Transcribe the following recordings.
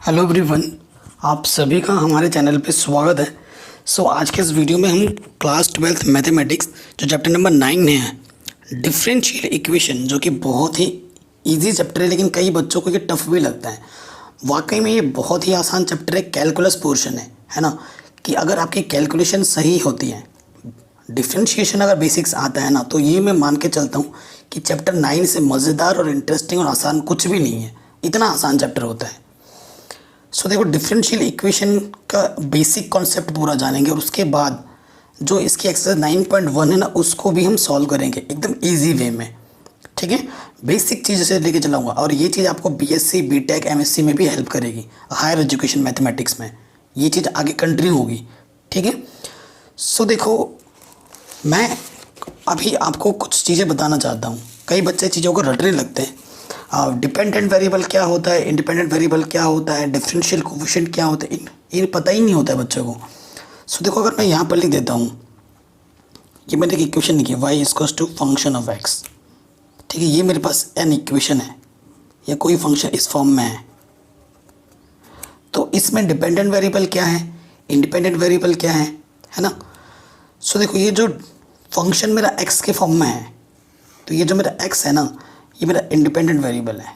Hello everyone, आप सभी का हमारे चैनल पे स्वागत है। आज के इस वीडियो में हम क्लास 12th मैथमेटिक्स जो चैप्टर नंबर 9 है डिफरेंशियल इक्वेशन, जो कि बहुत ही इजी चैप्टर है लेकिन कई बच्चों को ये टफ भी लगता है। वाकई में ये बहुत ही आसान चैप्टर है, कैलकुलस पोर्शन है ना। कि अगर आपकी कैलकुलेशन सही होती है, डिफरेंशिएशन अगर बेसिक्स आता है ना, तो ये मैं मान के चलता हूँ कि चैप्टर 9 से मज़ेदार और इंटरेस्टिंग और आसान कुछ भी नहीं है। इतना आसान चैप्टर होता है। देखो, डिफरेंशियल इक्वेशन का बेसिक कॉन्सेप्ट पूरा जानेंगे और उसके बाद जो इसकी एक्सरसाइज 9.1 है ना, उसको भी हम सॉल्व करेंगे एकदम इजी वे में। ठीक है, बेसिक चीज़ से लेके चलाऊंगा और ये चीज़ आपको बीएससी, बीटेक, एमएससी में भी हेल्प करेगी, हायर एजुकेशन मैथमेटिक्स में ये चीज़ आगे कंटिन्यू होगी। ठीक है, देखो, मैं अभी आपको कुछ चीज़ें बताना चाहता हूँ। कई बच्चे चीज़ों को रटने लगते हैं। डिपेंडेंट वेरिएबल क्या होता है, इंडिपेंडेंट वेरिएबल क्या होता है, डिफरेंशियल कोफिशिएंट क्या होता है, ये पता ही नहीं होता है बच्चों को। देखो, अगर मैं यहाँ पर लिख देता हूँ, ये मैंने एक इक्वेशन लिखी है, y equals to function of x। ठीक है, ये मेरे पास एन इक्वेशन है या कोई फंक्शन इस फॉर्म में है। तो इसमें डिपेंडेंट वेरिएबल क्या है, इंडिपेंडेंट वेरिएबल क्या है ना। देखो, ये जो फंक्शन मेरा x के फॉर्म में है, तो ये जो मेरा x है ना, ये मेरा इंडिपेंडेंट वेरिएबल है।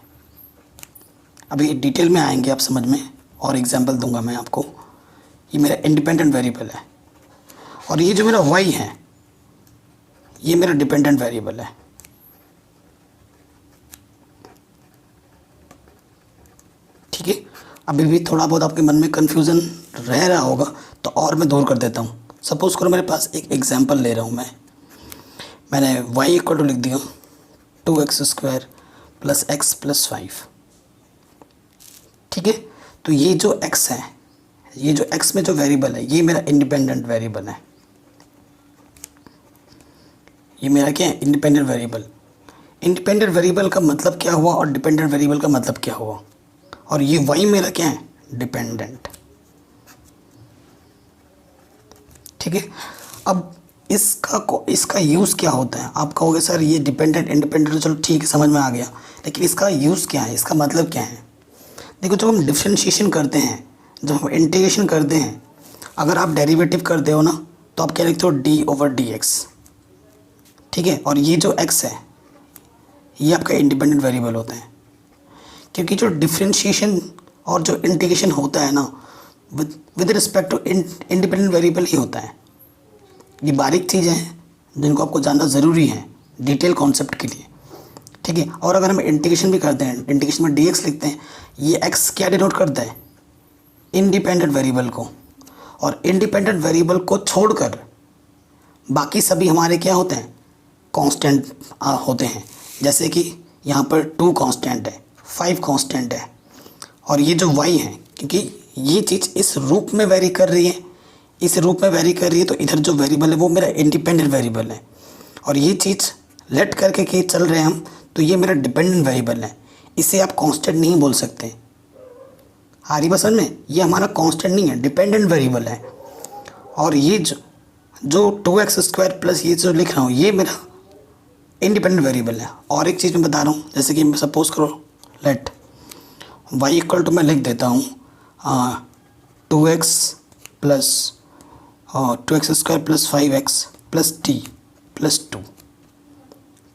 अभी डिटेल में आएंगे आप समझ में, और एग्जांपल दूंगा मैं आपको। ये मेरा इंडिपेंडेंट वेरिएबल है और ये जो मेरा y है, ये मेरा डिपेंडेंट वेरिएबल है। ठीक है, अभी भी थोड़ा बहुत आपके मन में कन्फ्यूज़न रह रहा होगा, तो और मैं दूर कर देता हूँ। सपोज़ करो मेरे पास एक एग्जांपल ले रहा हूँ मैंने y इक्वल टू लिख दिया 2x² प्लस x प्लस 5। ठीक है, तो ये जो x है, ये जो x में जो वेरिएबल है, ये मेरा इंडिपेंडेंट वेरिएबल है। ये मेरा क्या है, इंडिपेंडेंट वेरिएबल। इंडिपेंडेंट वेरिएबल का मतलब क्या हुआ और डिपेंडेंट वेरिएबल का मतलब क्या हुआ। और ये y मेरा क्या है, डिपेंडेंट। ठीक है, अब इसका यूज़ क्या होता है। आप कहोगे सर ये डिपेंडेंट इंडिपेंडेंट, चलो ठीक है, समझ में आ गया, लेकिन इसका यूज़ क्या है, इसका मतलब क्या है। देखो, जब हम डिफरेंशिएशन करते हैं, जब हम इंटीग्रेशन करते हैं, अगर आप डेरिवेटिव करते हो ना, तो आप क्या लिखते हो, d/dx। ठीक है, और ये जो x है, ये आपका इंडिपेंडेंट वेरिएबल होता है, क्योंकि जो डिफरेंशिएशन और जो इंटीग्रेशन होता है ना, with respect to independent variable ही होता है। ये बारीक चीज़ें हैं जिनको आपको जानना ज़रूरी है डिटेल कॉन्सेप्ट के लिए। ठीक है, और अगर हम इंटीग्रेशन भी करते हैं, इंटीग्रेशन में dx लिखते हैं, ये x क्या डिनोट करता है, इंडिपेंडेंट वेरिएबल को। और इंडिपेंडेंट वेरिएबल को छोड़कर बाकी सभी हमारे क्या होते हैं, कांस्टेंट होते हैं। जैसे कि यहाँ पर 2 कांस्टेंट है, 5 कांस्टेंट है, और ये जो y है, क्योंकि ये चीज़ इस रूप में वेरी कर रही है, इस रूप में वेरी कर रही है, तो इधर जो वेरिएबल है वो मेरा इंडिपेंडेंट वेरिएबल है। और ये चीज़ लेट करके के चल रहे हैं हम, तो ये मेरा डिपेंडेंट वेरिएबल है। इसे आप कांस्टेंट नहीं बोल सकते। आ रही बात समझ में, ये हमारा कांस्टेंट नहीं है, डिपेंडेंट वेरिएबल है। और ये जो 2x² प्लस ये जो लिख रहा हूँ, ये मेरा इंडिपेंडेंट वेरिएबल है। और एक चीज़ मैं बता रहा हूँ, जैसे कि सपोज करो, लेट y इक्वल टू मैं लिख देता हूँ 2x plus 2x² plus 5x plus t plus 2।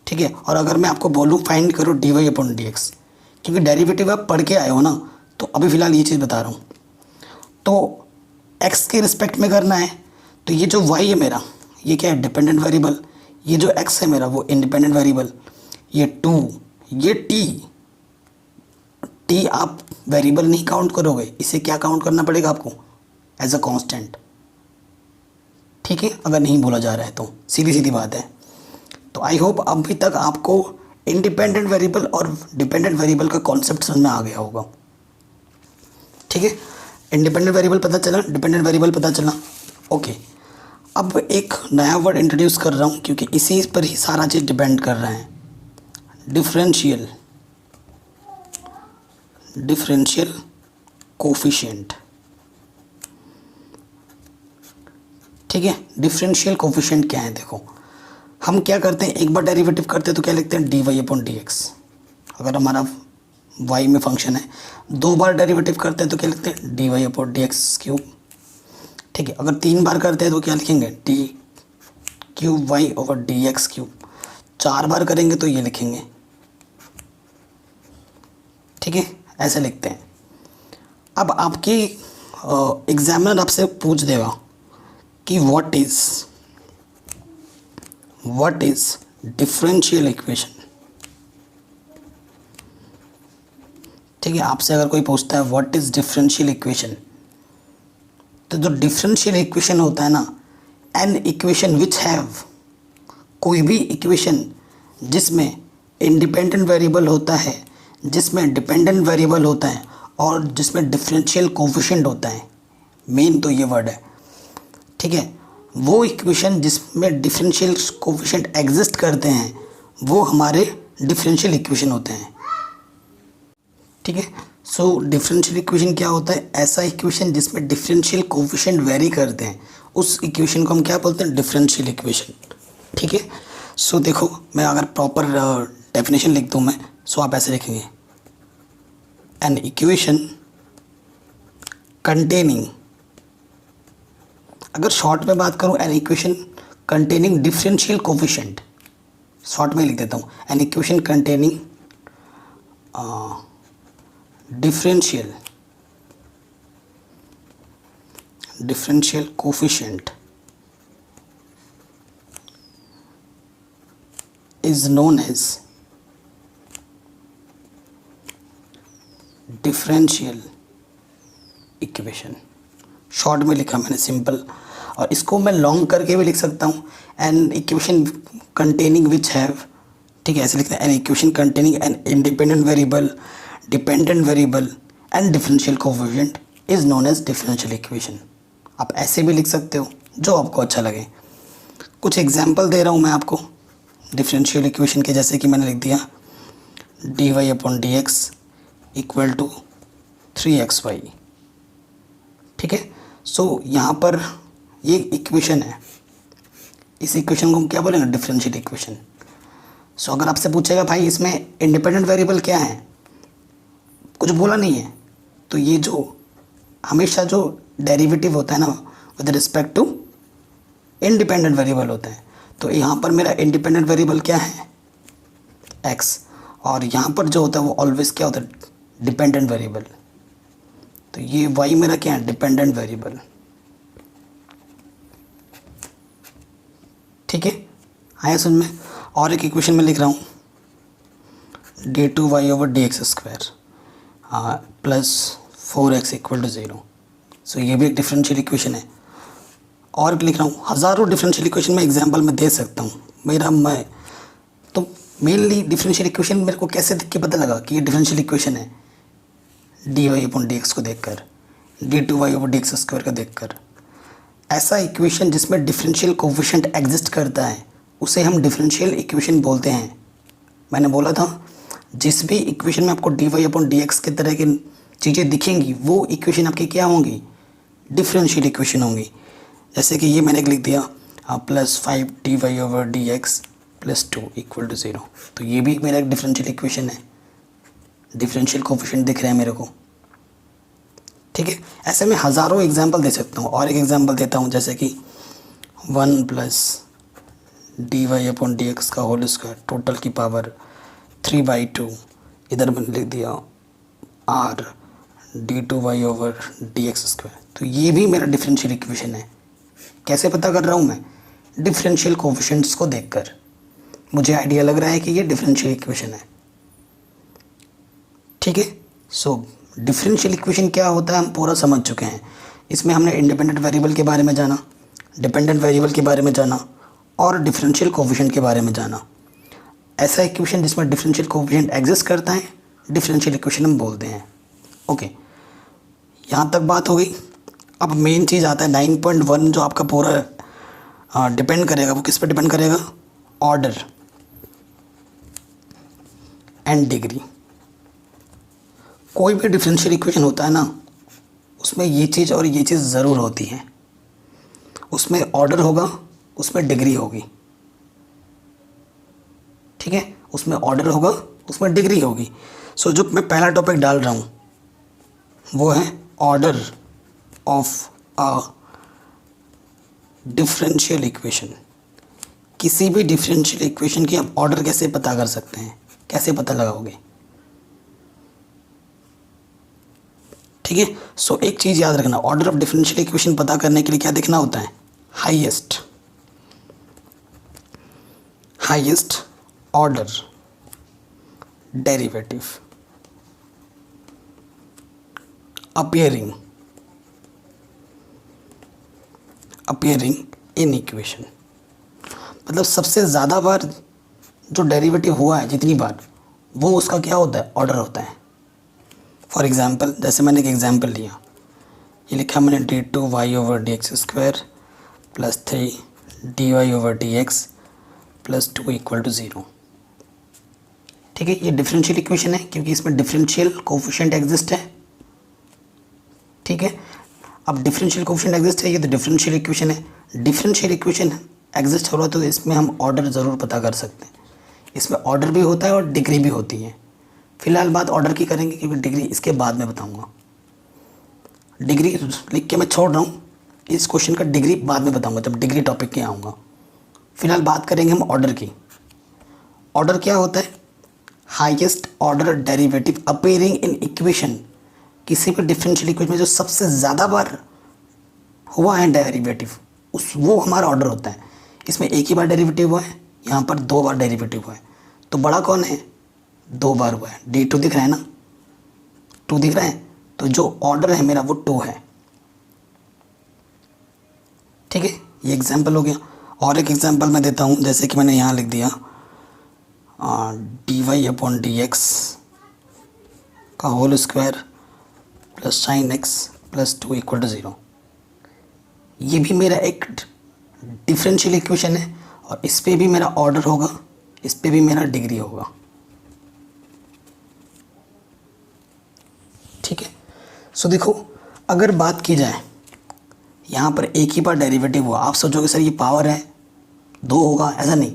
ठीक है, और अगर मैं आपको बोलूँ फाइंड करो dy/dx, क्योंकि डेरिवेटिव आप पढ़ के आए हो ना, तो अभी फ़िलहाल ये चीज़ बता रहा हूँ। तो x के रिस्पेक्ट में करना है, तो ये जो y है मेरा, ये क्या है, डिपेंडेंट वेरिएबल। ये जो x है मेरा, वो इंडिपेंडेंट वेरिएबल। ये 2, ये t आप वेरिएबल नहीं काउंट करोगे, इसे क्या काउंट करना पड़ेगा आपको, एज अ कांस्टेंट। ठीक है, अगर नहीं बोला जा रहा है तो सीधी सीधी बात है। तो आई होप अभी तक आपको इंडिपेंडेंट वेरिएबल और डिपेंडेंट वेरिएबल का कॉन्सेप्ट समझ में आ गया होगा। ठीक है, इंडिपेंडेंट वेरिएबल पता चला, डिपेंडेंट वेरिएबल पता चला। ओके, अब एक नया वर्ड इंट्रोड्यूस कर रहा हूँ, क्योंकि इसी पर ही सारा चीज़ डिपेंड कर रहा है। Differential coefficient. ठीक है, डिफरेंशियल कोफिशिएंट क्या है। देखो, हम क्या करते हैं, एक बार डेरिवेटिव करते हैं तो क्या लिखते हैं, dy/dx। अगर हमारा वाई में फंक्शन है, 2 बार डेरिवेटिव करते हैं तो क्या लिखते हैं, d y upon d x cube. ठीक है, अगर 3 बार करते हैं तो क्या लिखेंगे, d cube y over d x cube. 4 बार करेंगे तो ये लिखेंगे। ठीक है, ऐसे लिखते हैं। अब आपकी एग्जामिनर आपसे पूछ देगा कि व्हाट इज डिफरेंशियल इक्वेशन। ठीक है, आपसे अगर कोई पूछता है व्हाट इज डिफरेंशियल इक्वेशन, तो जो डिफरेंशियल इक्वेशन होता है ना, एन इक्वेशन विच हैव, कोई भी इक्वेशन जिसमें इंडिपेंडेंट वेरिएबल होता है, जिसमें डिपेंडेंट वेरिएबल होता है और जिसमें डिफरेंशियल कोफिशिएंट होता है, मेन तो ये वर्ड है। ठीक है, वो इक्वेशन जिसमें डिफरेंशियल कोफिशिएंट एग्जिस्ट करते हैं वो हमारे डिफरेंशियल इक्वेशन होते हैं। ठीक है, सो डिफरेंशियल इक्वेशन क्या होता है, ऐसा इक्वेशन जिसमें डिफरेंशियल कोफिशिएंट वेरी करते हैं, उस इक्वेशन को हम क्या बोलते हैं, डिफरेंशियल इक्वेशन। ठीक है, सो देखो मैं अगर प्रॉपर डेफिनेशन लिख दूँ मैं, सो आप ऐसे लिखेंगे, एन इक्वेशन कंटेनिंग, अगर शॉर्ट में बात करूँ, N equation containing differential coefficient, short में लिख देता हूँ, an equation containing differential coefficient is known as differential equation। Short में लिखा मैंने सिंपल, और इसको मैं लॉन्ग करके भी लिख सकता हूँ, an equation containing which have, ठीक है ऐसे लिखते हैं, an equation containing an independent variable, dependent variable and differential coefficient is known as differential equation. आप ऐसे भी लिख सकते हो, जो आपको अच्छा लगे। कुछ एग्जांपल दे रहा हूँ मैं आपको डिफरेंशियल इक्वेशन के, जैसे कि मैंने लिख दिया d y upon d x equal to 3xy। ठीक है, सो यहाँ पर ये इक्वेशन है, इस इक्वेशन को हम क्या बोलेंगे, डिफरेंशियल इक्वेशन। सो अगर आपसे पूछेगा भाई इसमें इंडिपेंडेंट वेरिएबल क्या है, कुछ बोला नहीं है, तो ये जो हमेशा जो डेरिवेटिव होता है ना with respect to independent variable होता है, तो यहाँ पर मेरा इंडिपेंडेंट वेरिएबल क्या है, x, और यहाँ पर जो होता है वो ऑलवेज क्या होता है, डिपेंडेंट वेरिएबल। तो ये y मेरा क्या है, डिपेंडेंट वेरिएबल। ठीक है, आया समझ में। और एक इक्वेशन में लिख रहा हूँ d2y over dx square plus 4x equal to 0। So ये भी एक डिफरेंशियल इक्वेशन है। और लिख रहा हूँ, हज़ारों डिफरेंशियल इक्वेशन में एग्जांपल में दे सकता हूँ मैं तो मेनली डिफरेंशियल इक्वेशन मेरे को कैसे देख के पता लगा कि ये डिफरेंशियल इक्वेशन है, d y upon d x को देखकर, d2y ओवर dx स्क्वायर को देखकर। ऐसा इक्वेशन जिसमें डिफरेंशियल कोफिशिएंट एग्जिस्ट करता है उसे हम डिफरेंशियल इक्वेशन बोलते हैं। मैंने बोला था जिस भी इक्वेशन में आपको d y upon d x के तरह की चीज़ें दिखेंगी वो इक्वेशन आपकी क्या होंगी, डिफरेंशियल इक्वेशन होंगी। जैसे कि ये मैंने लिख दिया plus 5 d y over d x plus 2 equal to 0। तो ये भी मेरा एक डिफरेंशियल इक्वेशन है, डिफरेंशियल कोफिशिएंट दिख रहे हैं मेरे को। ठीक है, ऐसे में हज़ारों एग्जांपल दे सकता हूँ। और एक एग्जांपल देता हूँ, जैसे कि 1 plus d y upon d x का होल स्क्वायर टोटल की पावर 3/2, इधर मैंने लिख दिया r d2y over d x square. तो ये भी मेरा डिफरेंशियल इक्वेशन है। कैसे पता कर रहा हूँ मैं, डिफरेंशियल कोफिशिएंट्स को देखकर मुझे आइडिया लग रहा है कि ये डिफरेंशियल इक्वेशन है। ठीक है, सो डिफरेंशियल इक्वेशन क्या होता है हम पूरा समझ चुके हैं। इसमें हमने इंडिपेंडेंट वेरिएबल के बारे में जाना, डिपेंडेंट वेरिएबल के बारे में जाना और डिफरेंशियल कोफिशिएंट के बारे में जाना। ऐसा इक्वेशन जिसमें डिफरेंशियल कोफिशिएंट एग्जिस्ट करता है डिफरेंशियल इक्वेशन हम बोलते हैं। ओके, यहाँ तक बात हो गई। अब मेन चीज़ आता है 9.1 जो आपका पूरा डिपेंड करेगा, वो किस पे डिपेंड करेगा, ऑर्डर एंड डिग्री। कोई भी डिफरेंशियल इक्वेशन होता है ना उसमें ये चीज़ और ये चीज़ ज़रूर होती है, उसमें ऑर्डर होगा, उसमें डिग्री होगी। ठीक है, उसमें ऑर्डर होगा, उसमें डिग्री होगी। सो जो मैं पहला टॉपिक डाल रहा हूँ वो है order of a differential equation. किसी भी डिफरेंशियल इक्वेशन की आप ऑर्डर कैसे पता कर सकते हैं, कैसे पता लगाओगे? ठीक है। सो एक चीज़ याद रखना, ऑर्डर ऑफ डिफरेंशियल इक्वेशन पता करने के लिए क्या देखना होता है? Highest order derivative appearing in equation. मतलब सबसे ज़्यादा बार जो डेरिवेटिव हुआ है जितनी बार, वो उसका क्या होता है? ऑर्डर होता है। फॉर एग्जांपल, जैसे मैंने एक एग्जांपल लिया, ये लिखा मैंने d2y/dx² + 3 dy/dx + 2 = 0। ठीक है, ये डिफरेंशियल इक्वेशन है क्योंकि इसमें डिफरेंशियल कोफिशिएंट एग्जिस्ट है। ठीक है, अब डिफरेंशियल कोफिशिएंट एग्जिस्ट है, ये तो डिफरेंशियल इक्वेशन है। डिफरेंशियल इक्वेशन एग्जिस्ट हो रहा है तो इसमें हम ऑर्डर ज़रूर पता कर सकते हैं। इसमें ऑर्डर भी होता है और डिग्री भी होती है। फिलहाल बात ऑर्डर की करेंगे क्योंकि डिग्री इसके बाद में बताऊंगा। डिग्री लिख के मैं छोड़ रहा हूँ, इस क्वेश्चन का डिग्री बाद में बताऊंगा जब डिग्री टॉपिक के आऊँगा। फिलहाल बात करेंगे हम ऑर्डर की। ऑर्डर क्या होता है? Highest order derivative appearing in equation. किसी भी डिफरेंशियल इक्वेशन में जो सबसे ज़्यादा बार हुआ है डेरिवेटिव, वो हमारा ऑर्डर होता है। इसमें एक ही बार डेरिवेटिव हुआ है, यहाँ पर 2 बार डेरिवेटिव हुआ है। तो बड़ा कौन है? 2 बार हुआ है। D2 दिख रहा है ना, 2 दिख रहा है, तो जो ऑर्डर है मेरा वो 2 है। ठीक है, ये एग्जाम्पल हो गया। और एक एग्जाम्पल मैं देता हूँ, जैसे कि मैंने यहाँ लिख दिया dy/dx का होल स्क्वायर + sin x + 2 = 0। ये भी मेरा एक डिफरेंशियल इक्वेशन है और इस पे भी मेरा ऑर्डर होगा, इस पे भी मेरा डिग्री होगा। ठीक है। सो देखो, अगर बात की जाए यहाँ पर एक ही बार डेरिवेटिव हुआ, आप सोचोगे सर ये पावर है 2 होगा, ऐसा नहीं।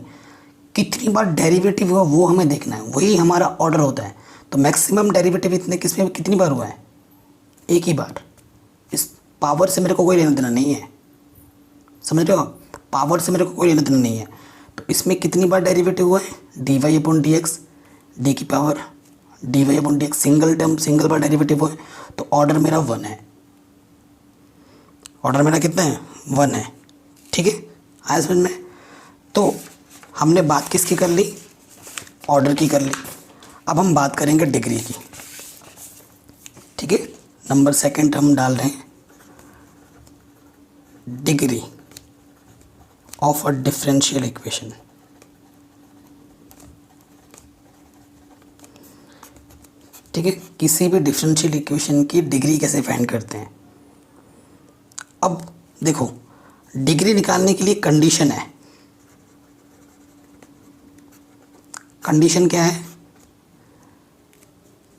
कितनी बार डेरिवेटिव हुआ वो हमें देखना है, वही हमारा ऑर्डर होता है। तो मैक्सिमम डेरिवेटिव इतने किसमें कितनी बार हुआ है? एक ही बार। इस पावर से मेरे को कोई लेना देना नहीं है, समझ रहे हो? पावर से मेरे को कोई लेना देना नहीं है। तो इसमें कितनी बार डेरिवेटिव हुआ है? dy/dx, d की power dy/dx, single term, single बार डेरिवेटिव हुआ है। तो ऑर्डर मेरा 1 है। ऑर्डर मेरा कितना है? 1 है। ठीक है, आया समझ में? तो हमने बात किसकी कर ली? ऑर्डर की कर ली। अब हम बात करेंगे डिग्री की। ठीक है, नंबर 2 हम डाल रहे हैं, degree of a differential equation. ठीक है, किसी भी डिफरेंशियल इक्वेशन की डिग्री कैसे फाइंड करते हैं? अब देखो, डिग्री निकालने के लिए कंडीशन है। कंडीशन क्या है?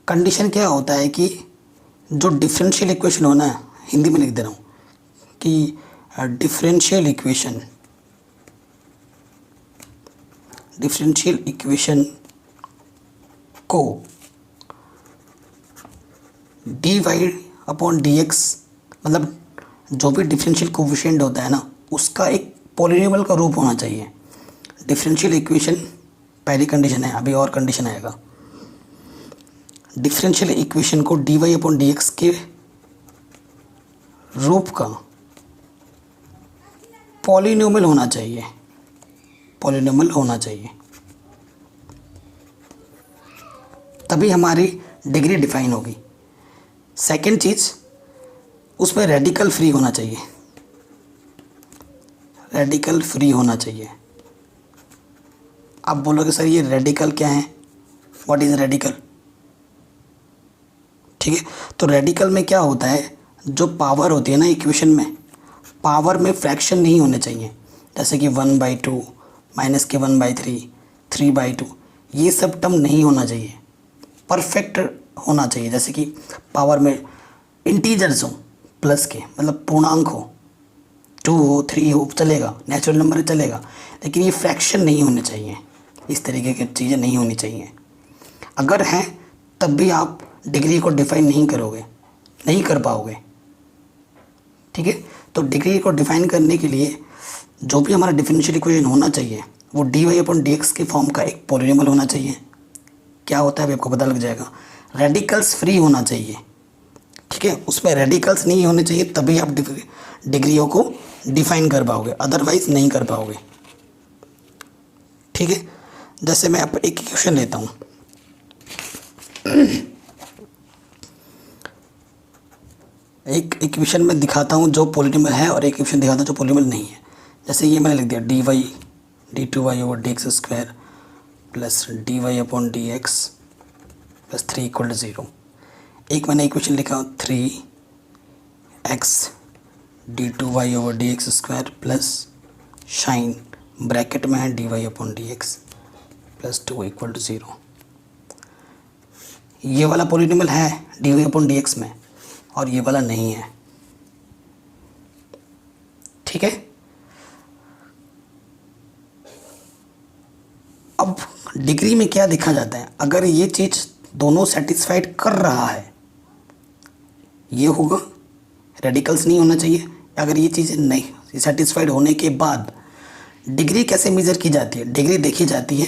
कंडीशन क्या होता है कि जो डिफरेंशियल इक्वेशन हो ना, हिंदी में लिख दे रहा हूँ कि डिफरेंशियल इक्वेशन को dy/dx, मतलब जो भी डिफरेंशियल कोफिशिएंट होता है ना, उसका एक पॉलिनोमियल का रूप होना चाहिए। डिफरेंशियल इक्वेशन पहली कंडीशन है, अभी और कंडीशन आएगा। डिफरेंशियल इक्वेशन को dy/dx के रूप का पॉलिनोमियल होना चाहिए, पॉलिनोमियल होना चाहिए, तभी हमारी डिग्री डिफाइन होगी। सेकंड चीज़, उसमें रेडिकल फ्री होना चाहिए, रेडिकल फ्री होना चाहिए। आप बोलोगे सर ये रेडिकल क्या है? What is radical? ठीक है, तो रेडिकल में क्या होता है, जो पावर होती है ना इक्वेशन में, पावर में फ्रैक्शन नहीं होने चाहिए। जैसे कि 1/2, -1/3, 3/2, ये सब टर्म नहीं होना चाहिए, परफेक्ट होना चाहिए। जैसे कि पावर में इंटीजर्स हो, प्लस के, मतलब पूर्णांक हो, 2 हो, 3 हो, चलेगा, नेचुरल नंबर चलेगा, लेकिन ये फ्रैक्शन नहीं होने चाहिए। इस तरीके की चीज़ें नहीं होनी चाहिए। अगर हैं तब भी आप डिग्री को डिफाइन नहीं कर पाओगे। ठीक है, तो डिग्री को डिफाइन करने के लिए जो भी हमारा डिफरेंशियल इक्वेशन होना चाहिए वो dy/dx के फॉर्म का एक पॉलिनॉमियल होना चाहिए। क्या होता है अभी आपको पता लग जाएगा। रेडिकल्स फ्री होना चाहिए। ठीक है, उसमें रेडिकल्स नहीं होने चाहिए, तभी आप डिग्रियों को डिफाइन कर पाओगे, अदरवाइज नहीं कर पाओगे। ठीक है, जैसे मैं आप एक इक्वेशन लेता हूँ। एक इक्वेशन में दिखाता हूँ जो पॉलिनॉमियल है और एक इक्वेशन दिखाता हूँ जो पॉलिनॉमियल नहीं है। जैसे ये मैंने लिख दिया dy/dx² प्लस dy/dx प्लस 3 = 0। एक मैंने इक्वेशन लिखा 3x d2y/dx² plus sign bracket में है dy/dx प्लस 2 = 0। ये वाला पॉलिनॉमियल है dy/dx में और ये वाला नहीं है। ठीक है, अब डिग्री में क्या देखा जाता है, अगर ये चीज़ दोनों सेटिस्फाइड कर रहा है ये होगा, रेडिकल्स नहीं होना चाहिए। अगर ये चीज़ नहीं सेटिस्फाइड होने के बाद डिग्री कैसे मेज़र की जाती है, डिग्री देखी जाती है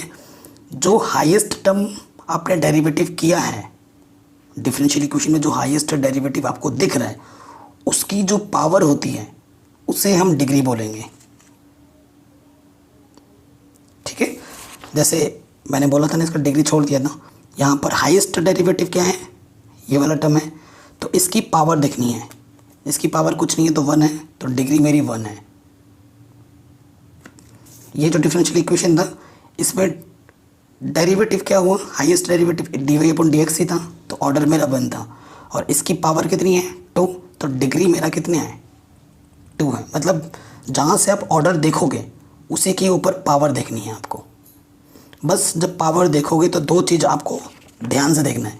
जो हाईएस्ट टर्म आपने डेरिवेटिव किया है डिफरेंशियल इक्वेशन में, जो हाईएस्ट डेरिवेटिव आपको दिख रहा है उसकी जो पावर होती है उसे हम डिग्री बोलेंगे। ठीक है, जैसे मैंने बोला था ना इसका डिग्री छोड़ दिया था, यहाँ पर हाईएस्ट डेरिवेटिव क्या है, ये वाला टर्म है, तो इसकी पावर देखनी है। इसकी पावर कुछ नहीं है तो 1 है, तो डिग्री मेरी 1 है। ये जो डिफरेंशियल इक्वेशन था इसमें डेरिवेटिव क्या हुआ, हाईएस्ट डेरिवेटिव dy/dx ही था, तो ऑर्डर मेरा 1 था और इसकी पावर कितनी है 2, तो डिग्री मेरा कितने है 2 है। मतलब जहाँ से आप ऑर्डर देखोगे उसी के ऊपर पावर देखनी है आपको। बस जब पावर देखोगे तो दो चीज़ आपको ध्यान से देखना है,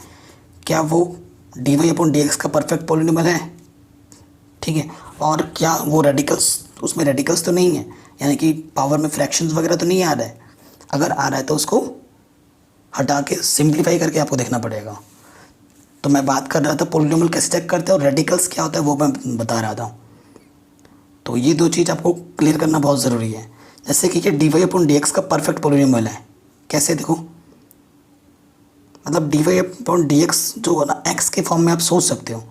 क्या वो dy/dx का परफेक्ट पॉलिनॉमियल है, ठीक है, और क्या वो रेडिकल्स, उसमें रेडिकल्स तो नहीं है, यानी कि पावर में फ्रैक्शंस वगैरह तो नहीं आ रहा है। अगर आ रहा है तो उसको हटा के सिंप्लीफाई करके आपको देखना पड़ेगा। तो मैं बात कर रहा था पॉलिनॉमियल कैसे चेक करते हैं और रेडिकल्स क्या होता है वो मैं बता रहा था। तो ये दो चीज़ आपको क्लियर करना बहुत ज़रूरी है। जैसे कि ये dy/dx का परफेक्ट पॉलिनॉमियल है, कैसे देखो, मतलब dy/dx जो है ना x के फॉर्म में आप सोच सकते हो,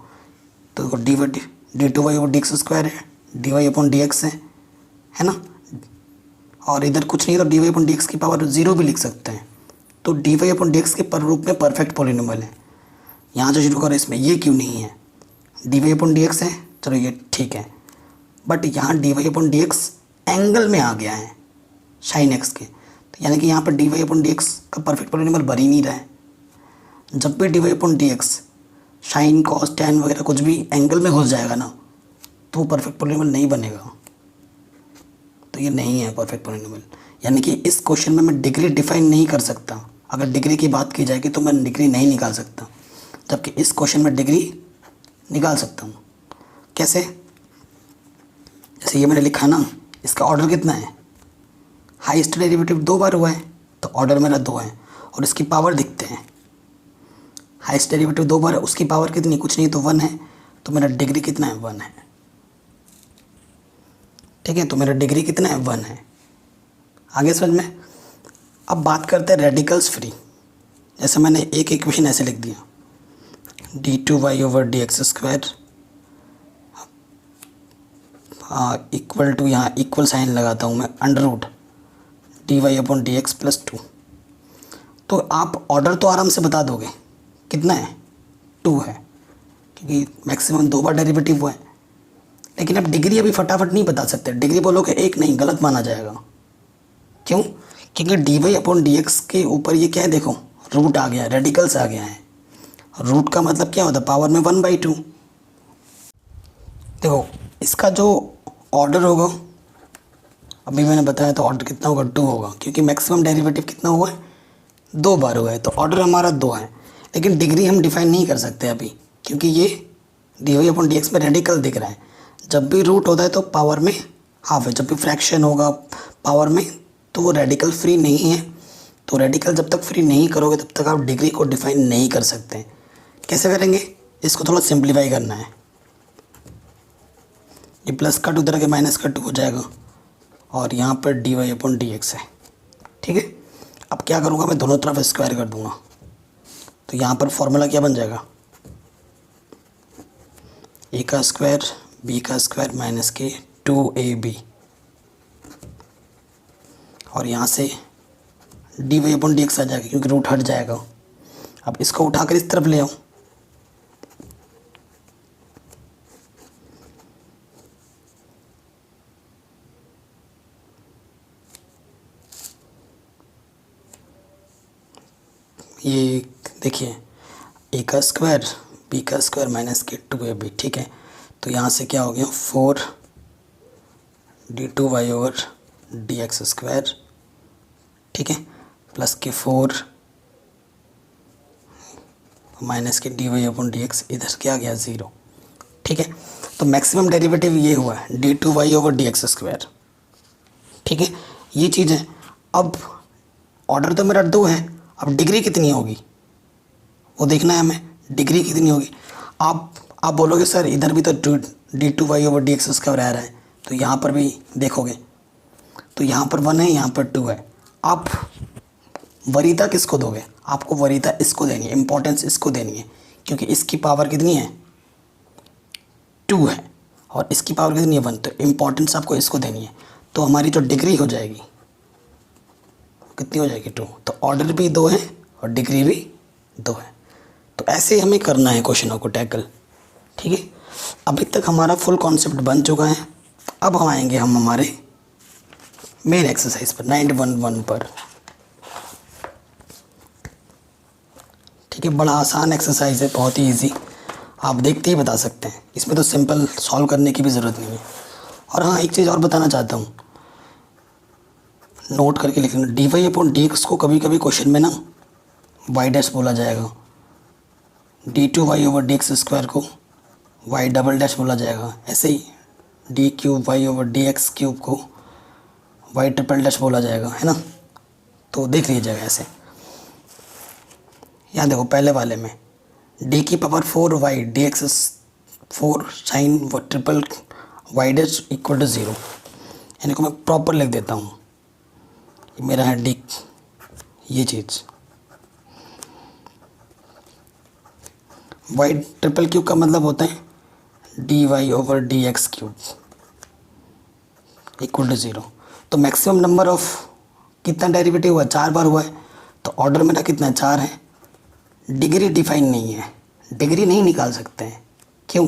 तो देखो d2y/dx² है, dy/dx है ना, और इधर कुछ नहीं तो dy/dx की पावर 0 भी लिख सकते हैं। तो dy/dx के पर रूप में परफेक्ट पॉलिनॉमियल है। यहाँ से शुरू करो, इसमें ये क्यों नहीं है, dy/dx है, चलो ये ठीक है, बट यहाँ dy/dx एंगल में आ गया है साइन x के, तो यानी कि यहाँ पर dy/dx का परफेक्ट पॉलिनॉमियल बन ही नहीं रहा है। जब भी dy/dx साइन कॉस टैन वगैरह कुछ भी एंगल में घुस जाएगा ना तो वो परफेक्ट पॉलिनॉमियल नहीं बनेगा। तो ये नहीं है परफेक्ट पॉलिनॉमियल, यानी कि इस क्वेश्चन में मैं डिग्री डिफाइन नहीं कर सकता। अगर डिग्री की बात की जाएगी तो मैं डिग्री नहीं निकाल सकता, जबकि इस क्वेश्चन में डिग्री निकाल सकता हूँ। कैसे, जैसे ये मैंने लिखा ना, इसका ऑर्डर कितना है, हाईएस्ट डेरिवेटिव 2 बार हुआ है तो ऑर्डर मेरा 2 है, और इसकी पावर दिखते हैं, हाईएस्ट डेरिवेटिव 2 बार है, उसकी पावर कितनी, कुछ नहीं तो 1 है, तो मेरा डिग्री कितना है 1 है। ठीक है, तो मेरा डिग्री कितना है 1 है। आगे समझ में। अब बात करते हैं रेडिकल्स फ्री। जैसे मैंने एक इक्वेशन ऐसे लिख दिया d2y/dx² इक्वल टू, यहाँ इक्वल साइन लगाता हूँ मैं, √dy/dx प्लस 2। तो आप ऑर्डर तो आराम से बता दोगे कितना है, 2 है, क्योंकि मैक्सिमम 2 बार डेरिवेटिव हुआ है। लेकिन अब डिग्री अभी फटाफट नहीं बता सकते, डिग्री बोलोगे 1 नहीं, गलत माना जाएगा। क्यों, क्योंकि dy/dx के ऊपर ये क्या है, देखो रूट आ गया, रेडिकल्स आ गया है। रूट का मतलब क्या होता है, पावर में 1/2। देखो इसका जो ऑर्डर होगा, अभी मैंने बताया तो ऑर्डर कितना होगा, 2 होगा, क्योंकि मैक्सिमम डेरिवेटिव कितना हुआ है, 2 बार हुआ है, तो ऑर्डर हमारा 2 है। लेकिन डिग्री हम डिफाइन नहीं कर सकते अभी, क्योंकि ये dy/dx में रेडिकल दिख रहा है। जब भी रूट होता है तो पावर में हाफ है, जब भी फ्रैक्शन होगा पावर में तो वो रेडिकल फ्री नहीं है, तो रेडिकल जब तक फ्री नहीं करोगे तब तक आप डिग्री को डिफाइन नहीं कर सकते। कैसे करेंगे, इसको थोड़ा सिंप्लीफाई करना है। ये प्लस का 2 उधर के माइनस का 2 हो जाएगा और यहाँ पर dy/dx है। ठीक है, अब क्या करूँगा, मैं दोनों तरफ स्क्वायर कर दूँगा। तो यहाँ पर फॉर्मूला क्या बन जाएगा, a का स्क्वायर b का स्क्वायर माइनस के 2ab और यहाँ से dy/dx आ जाएगा क्योंकि रूट हट जाएगा। अब इसको उठाकर इस तरफ ले आओ। ये देखिए a का स्क्वायर b का स्क्वायर माइनस के 2ab। ठीक है, तो यहाँ से क्या हो गया 4d2y/dx स्क्वायर। ठीक है, प्लस के 4 माइनस के dy/dx, इधर क्या गया 0। ठीक है, तो मैक्सिमम डेरिवेटिव ये हुआ है d2y/dx स्क्वायर। ठीक है, ये चीज़ है। अब ऑर्डर तो मेरा 2 है, अब डिग्री कितनी होगी वो देखना है हमें, डिग्री कितनी होगी। आप बोलोगे सर इधर भी तो d2y/dx स्क्वायर आ रहा है, तो यहाँ पर भी देखोगे तो यहाँ पर 1 है, यहाँ पर 2 है। आप वरीयता किसको दोगे, आपको वरीयता इसको देनी है, इम्पोर्टेंस इसको देनी है, क्योंकि इसकी पावर कितनी है 2 है और इसकी पावर कितनी है 1, तो इम्पोर्टेंस आपको इसको देनी है। तो हमारी जो डिग्री हो जाएगी कितनी हो जाएगी 2, तो ऑर्डर भी 2 है और डिग्री भी 2 है। तो ऐसे ही हमें करना है क्वेश्चनों को टैकल। ठीक है, अभी तक हमारा फुल कॉन्सेप्ट बन चुका है। अब हम आएंगे हमारे मेन एक्सरसाइज पर 9.1 पर। ठीक है, बड़ा आसान एक्सरसाइज है, बहुत ही इजी, आप देखते ही बता सकते हैं, इसमें तो सिंपल सॉल्व करने की भी ज़रूरत नहीं है। और हाँ, एक चीज़ और बताना चाहता हूँ, नोट करके लिख लेना, dy/dx को कभी कभी क्वेश्चन में ना y' बोला जाएगा, d2y/dx स्क्वायर को y" बोला जाएगा, ऐसे ही d3y/dx क्यूब को y" बोला जाएगा, है ना। तो देख लीजिएगा ऐसे। यहाँ देखो पहले वाले में d⁴y dx 4 sin triple y' equal to 0, यानी को मैं प्रॉपर लिख देता हूँ, मेरा है d, ये चीज़ y⁵ का मतलब होता है dy/dx क्यूब इक्वल टू 0। तो मैक्सिमम नंबर ऑफ कितना डेरिवेटिव हुआ, 4 बार हुआ है, तो ऑर्डर मेरा कितना है 4 है। डिग्री डिफाइन नहीं है, डिग्री नहीं निकाल सकते हैं, क्यों,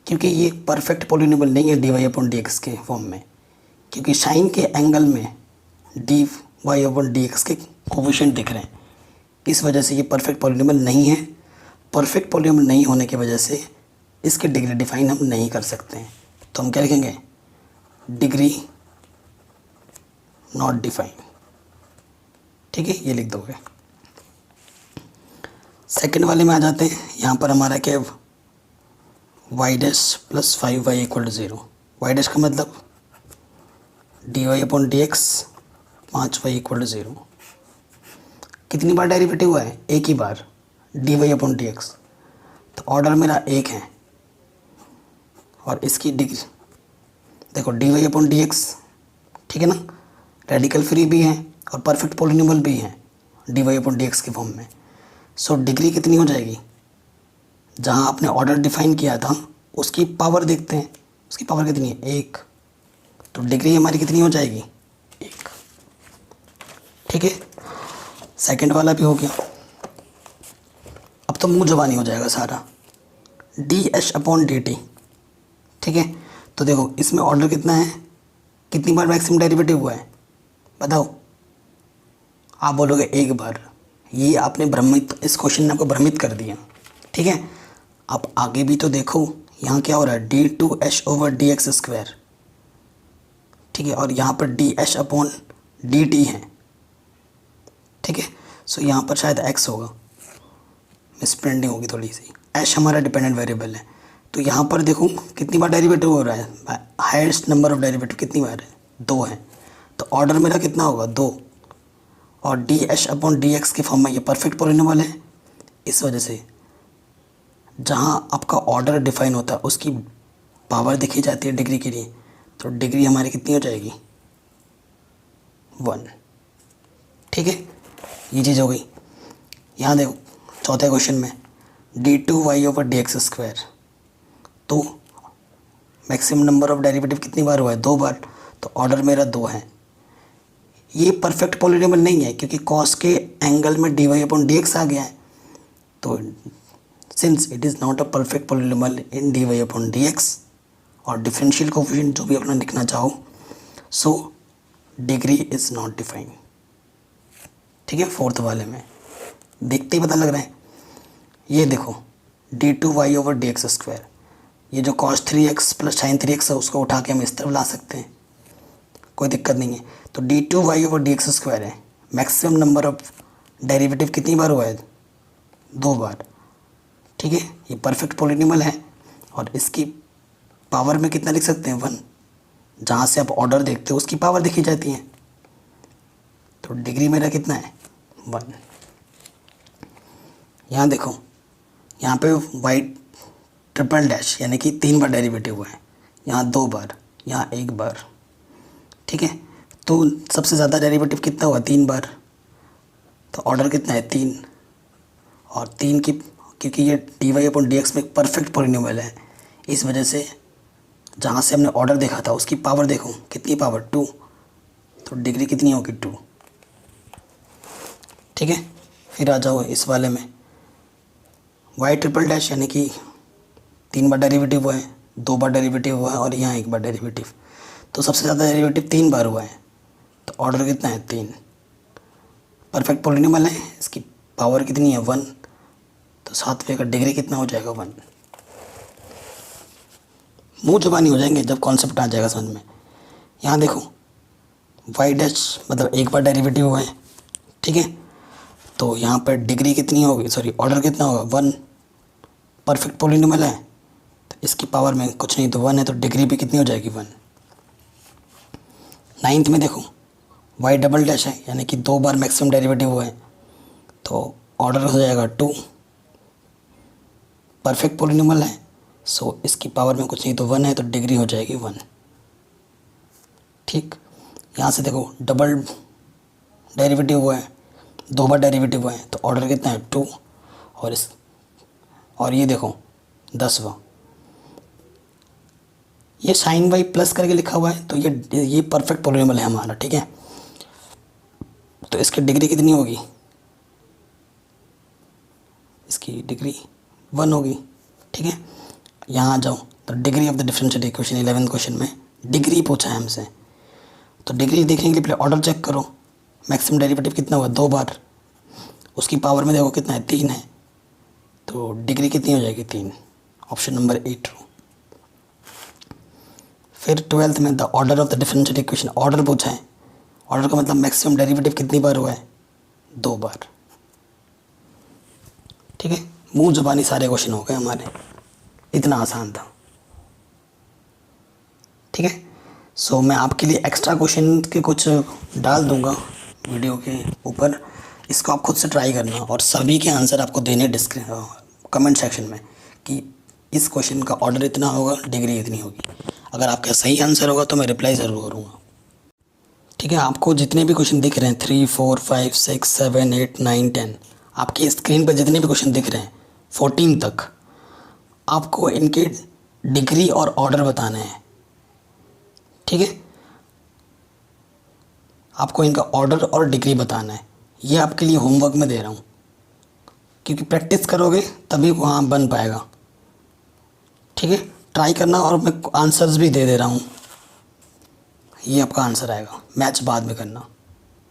क्योंकि ये परफेक्ट पॉलिनोमियल नहीं है dy/dx के फॉर्म में, क्योंकि साइन के एंगल में dy/dx के कोफिशिएंट दिख रहे हैं, इस वजह से ये परफेक्ट पॉलिनोमियल नहीं है। परफेक्ट पॉलिनोमियल नहीं होने की वजह से इसकी डिग्री डिफाइन हम नहीं कर सकते हैं। तो हम क्या लिखेंगे, डिग्री नॉट डिफाइन। ठीक है, ये लिख दोगे। सेकंड वाले में आ जाते हैं। यहाँ पर हमारा क्या y' + 5y = 0। y' का मतलब dy/dx 5y = 0। कितनी बार डेरिवेटिव हुआ है, एक ही बार dy/dx, तो ऑर्डर मेरा 1 है और इसकी डिग्री देखो dy/dx, ठीक है ना, रेडिकल फ्री भी है और परफेक्ट पॉलिनोमियल भी है dy/dx के फॉर्म में। सो डिग्री कितनी हो जाएगी, जहाँ आपने ऑर्डर डिफाइन किया था उसकी पावर देखते हैं, उसकी पावर कितनी है 1, तो डिग्री हमारी कितनी हो जाएगी 1। ठीक है, सेकंड वाला भी हो गया। अब तो मुंह जबानी हो जाएगा सारा, dh/dt। ठीक है, तो देखो इसमें ऑर्डर कितना है, कितनी बार मैक्सिमम डेरिवेटिव हुआ है बताओ, आप बोलोगे एक बार। ये आपने भ्रमित, इस क्वेश्चन ने आपको भ्रमित कर दिया। ठीक है, आप आगे भी तो देखो, यहाँ क्या हो रहा है d2h/dx स्क्वायर। ठीक है, और यहाँ पर dh/dt है। ठीक है, सो यहाँ पर शायद x होगा, मिसप्रिंटिंग होगी थोड़ी सी, h हमारा डिपेंडेंट वेरिएबल है। तो यहाँ पर देखो कितनी बार डेरिवेटिव हो रहा है, हाईएस्ट नंबर ऑफ डेरिवेटिव कितनी बार है 2 है, तो ऑर्डर मेरा कितना होगा 2, और D H upon d x के फॉर्म में ये परफेक्ट पॉलिनोमियल है। इस वजह से जहाँ आपका ऑर्डर डिफाइन होता है उसकी पावर देखी जाती है डिग्री के लिए, तो डिग्री हमारी कितनी हो जाएगी 1। ठीक है, ये चीज़ हो गई। यहाँ देखो चौथे क्वेश्चन में d2y/dx², तो मैक्सिमम नंबर ऑफ डेरिवेटिव कितनी बार हुआ है 2 बार, तो ऑर्डर मेरा 2 है। ये परफेक्ट पॉलिनोमियल नहीं है क्योंकि कॉस के एंगल में dy/dx आ गया है, तो since it is not a perfect polynomial in dy/dx और डिफरेंशियल कोफिशिएंट जो भी अपना लिखना चाहो, so degree is not defined. ठीक है, फोर्थ वाले में देखते ही पता लग रहा है। ये देखो d2y/dx², ये जो cos 3x plus sin 3x है उसको उठा के हम इस तरफ ला सकते हैं, कोई दिक्कत नहीं है। तो d2y/dx² है, मैक्सिमम नंबर ऑफ डेरिवेटिव कितनी बार हुआ है 2 बार। ठीक है, ये परफेक्ट पॉलिनोमियल है और इसकी पावर में कितना लिख सकते हैं 1, जहाँ से आप ऑर्डर देखते हो उसकी पावर देखी जाती है, तो डिग्री मेरा कितना है 1। यहाँ देखो, यहाँ पे वाइट ट्रिपल डैश यानी कि 3 बार डेरिवेटिव हुआ है, यहाँ 2 बार, यहाँ 1 बार। ठीक है, तो सबसे ज़्यादा डेरिवेटिव कितना हुआ 3 बार, तो ऑर्डर कितना है 3। और 3 की, क्योंकि ये dy/dx में एक परफेक्ट पॉलिनोमियल है, इस वजह से जहाँ से हमने ऑर्डर देखा था उसकी पावर देखो कितनी पावर 2, तो डिग्री कितनी होगी 2। ठीक है, फिर आ जाओ इस वाले में वाई ट्रिपल डैश यानी कि 3 बार डेरिवेटिव हुआ है, 2 बार डेरिवेटिव हुआ है और यहाँ 1 बार डेरिवेटिव, तो सबसे ज़्यादा डेरिवेटिव 3 बार हुआ है, तो ऑर्डर कितना है 3। परफेक्ट पॉलिनोमियल है, इसकी पावर कितनी है 1, तो सातवें का डिग्री कितना हो जाएगा 1। मुँह जुबानी हो जाएंगे जब कॉन्सेप्ट आ जाएगा समझ में। यहाँ देखो वाई डैश मतलब 1 बार डेरिवेटिव हुआ है। ठीक है, तो यहाँ पर डिग्री कितनी होगी, सॉरी ऑर्डर कितना होगा 1। परफेक्ट पॉलिनोमियल है तो इसकी पावर में कुछ नहीं तो 1 है, तो डिग्री भी कितनी हो जाएगी 1। 9th में देखो वाई डबल डैश है यानी कि 2 बार मैक्सिमम डेरिवेटिव हुआ है, तो ऑर्डर हो जाएगा 2। परफेक्ट पॉलिनोमियल है, सो इसकी पावर में कुछ नहीं तो 1 है, तो डिग्री हो जाएगी 1। ठीक, यहाँ से देखो डबल डेरिवेटिव हुआ है, 2 बार डेरिवेटिव हुआ है, तो ऑर्डर कितना है 2। और ये देखो 10वां, ये साइन वाई प्लस करके लिखा हुआ है, तो ये परफेक्ट पॉलिनोमियल है हमारा। ठीक है, तो इसकी डिग्री कितनी होगी, इसकी डिग्री 1 होगी। ठीक है, यहाँ आ जाओ, तो degree of the differential equation 11th question में डिग्री पूछा है हमसे, तो डिग्री देखने के लिए पहले ऑर्डर चेक करो। मैक्सिमम डेरिवेटिव कितना हुआ 2 बार, उसकी पावर में देखो कितना है 3 है, तो डिग्री कितनी हो जाएगी 3। Option number A true. फिर 12th में the order of the differential equation, order पूछा है। ऑर्डर का मतलब मैक्सिमम डेरिवेटिव कितनी बार हुआ है 2 बार। ठीक है, मुंह जुबानी सारे क्वेश्चन हो गए हमारे, इतना आसान था। ठीक है, सो मैं आपके लिए एक्स्ट्रा क्वेश्चन के कुछ डाल दूंगा वीडियो के ऊपर, इसको आप खुद से ट्राई करना और सभी के आंसर आपको देने कमेंट सेक्शन में कि इस क्वेश्चन का ऑर्डर इतना होगा, डिग्री इतनी होगी। अगर आपका सही आंसर होगा तो मैं रिप्लाई ज़रूर करूँगा। ठीक है, आपको जितने भी क्वेश्चन दिख रहे हैं 3, 4, 5, 6, 7, 8, 9, 10 आपकी स्क्रीन पर जितने भी क्वेश्चन दिख रहे हैं 14 तक, आपको इनके डिग्री और ऑर्डर बताना है। ठीक है, आपको इनका ऑर्डर और डिग्री बताना है। ये आपके लिए होमवर्क में दे रहा हूँ, क्योंकि प्रैक्टिस करोगे तभी वहाँ बन पाएगा। ठीक है, ट्राई करना, और मैं आंसर्स भी दे रहा हूँ, ये आपका आंसर आएगा, मैच बाद में करना।